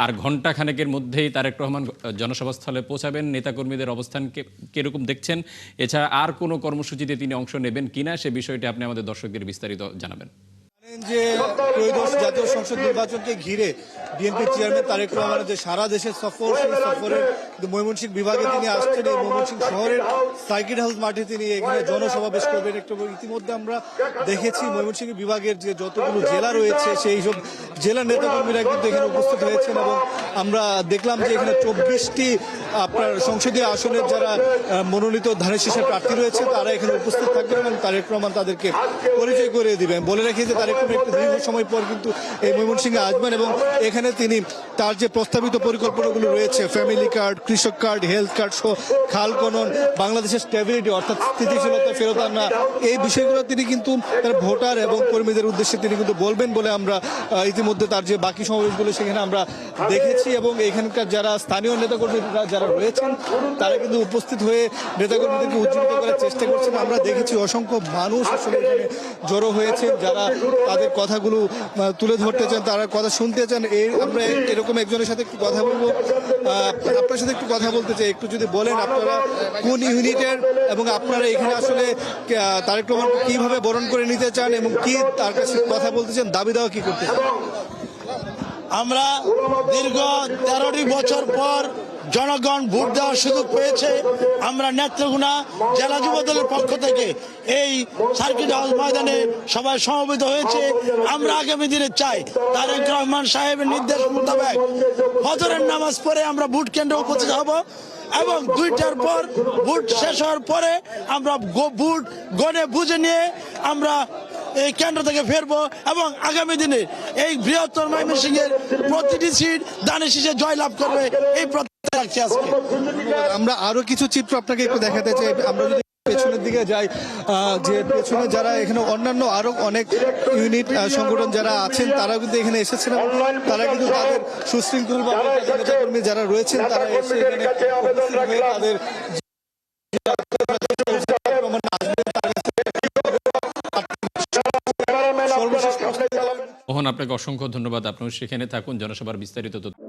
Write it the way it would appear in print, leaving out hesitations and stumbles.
আর ঘণ্টা খানেকের মধ্যেই তারেক রহমান জনসভাস্থলে পৌঁছাবেন। নেতাকর্মীদের অবস্থান কিরকম দেখছেন, এছাড়া আর কোনো কর্মসূচিতে তিনি অংশ নেবেন কিনা সে বিষয়টি আপনি আমাদের দর্শকদের বিস্তারিত জানাবেন। যে ত্রয়োদশ জাতীয় সংসদ নির্বাচনকে ঘিরে বিএনপি চেয়ারম্যান তারেক রহমানের যে সারা দেশের সফর, সেই সফরের ময়মনসিংহ বিভাগে তিনি আসছেন। এই ময়মনসিংহ শহরের সার্কিট হাউস মাঠে তিনি এখানে জনসভা বেশ করবেন। একটু ইতিমধ্যে আমরা দেখেছি ময়মনসিংহ বিভাগের যে যতগুলো জেলা রয়েছে সেই সব জেলার নেতাকর্মীরা কিন্তু এখানে উপস্থিত হয়েছেন এবং আমরা দেখলাম যে এখানে 24টি আপনার সংসদীয় আসনের যারা মনোনীত ধানের শীষের প্রার্থী রয়েছে তারা এখানে উপস্থিত থাকবেন এবং তারেক রহমান তাদেরকে পরিচয় করে দিবেন। বলে রেখে যে তারেক রহমান একটু দীর্ঘ সময় পর কিন্তু এই ময়মনসিংহে আসবেন এবং এখানে তিনি তার যে প্রস্তাবিত পরিকল্পনাগুলো রয়েছে, ফ্যামিলি কার্ড, কৃষক কার্ড, হেলথ কার্ড সহ খাল খনন, বাংলাদেশের স্টেবিলিটি অর্থাৎ স্থিতিশীলতা ফেরত আনা, এই বিষয়গুলো তিনি কিন্তু তার ভোটার এবং কর্মীদের উদ্দেশ্যে তিনি কিন্তু বলবেন বলে আমরা ইতিমধ্যে তার যে বাকি সমাবেশগুলো সেখানে আমরা দেখেছি। এবং এখানকার যারা স্থানীয় নেতাকর্মীরা যারা রয়েছেন তারা কিন্তু উপস্থিত হয়ে নেতাকর্মীদেরকে উজ্জীবিত করার চেষ্টা করছেন। আমরা দেখেছি অসংখ্য মানুষ আসলে এখানে জড়ো হয়েছেন যারা তাদের কথাগুলো তুলে ধরতে চান, তারা কথা শুনতে চান। আমরা এরকম একজনের সাথে একটু কথা বলবো, আপনার সাথে একটু কথা বলতে চাই। একটু যদি বলেন আপনারা কোন ইউনিটের এবং আপনারা এখানে আসলে তারেক রহমানকে কিভাবে বরণ করে নিতে চান এবং কি তার কাছে কথা বলতে চান, দাবি দেওয়া কি করতে চান? আমরা দীর্ঘ 13টি বছর পর জনগণ ভোট দেওয়ার সুযোগ পেয়েছে। আমরা নেত্রকোনা জেলা যুব দলের পক্ষ থেকে এই সার্কিট হাউস ময়দানে সবাই সমবেত হয়েছে। আমরা আগামী দিনে চাই তারেক রহমান সাহেবের নির্দেশ মোতাবেক ফজরের নামাজ পড়ে আমরা ভোট কেন্দ্রে উপস্থিত হব এবং 2টার পর ভোট শেষ হওয়ার পরে আমরা ভোট গণে বুঝে নিয়ে আমরা এই কেন্দ্র থেকে ফিরবো এবং আগামী দিনে এই বৃহত্তর ময়মনসিংহের প্রতিটি সিট ধানের শীষে জয়লাভ করবে এই প্রত্যাশা রাখছি। আজকে আমরা আরো কিছু চিত্র আপনাকে একটু দেখাতে চাই। আমরা যদি পেছনের দিকে যাই, যে পেছনে যারা এখানে অন্যান্য আরো অনেক ইউনিট সংগঠন যারা আছেন তারা কিন্তু এখানে এসেছেন এবং তারা কিন্তু তাদের সুশৃঙ্খল বা নেতাকর্মী যারা রয়েছেন তারা এসে এখানে উপস্থিত হয়ে তাদের মোহন, আপনাকে অসংখ্য ধন্যবাদ। আপনিও সেখানে থাকুন, জনসভার বিস্তারিত তথ্য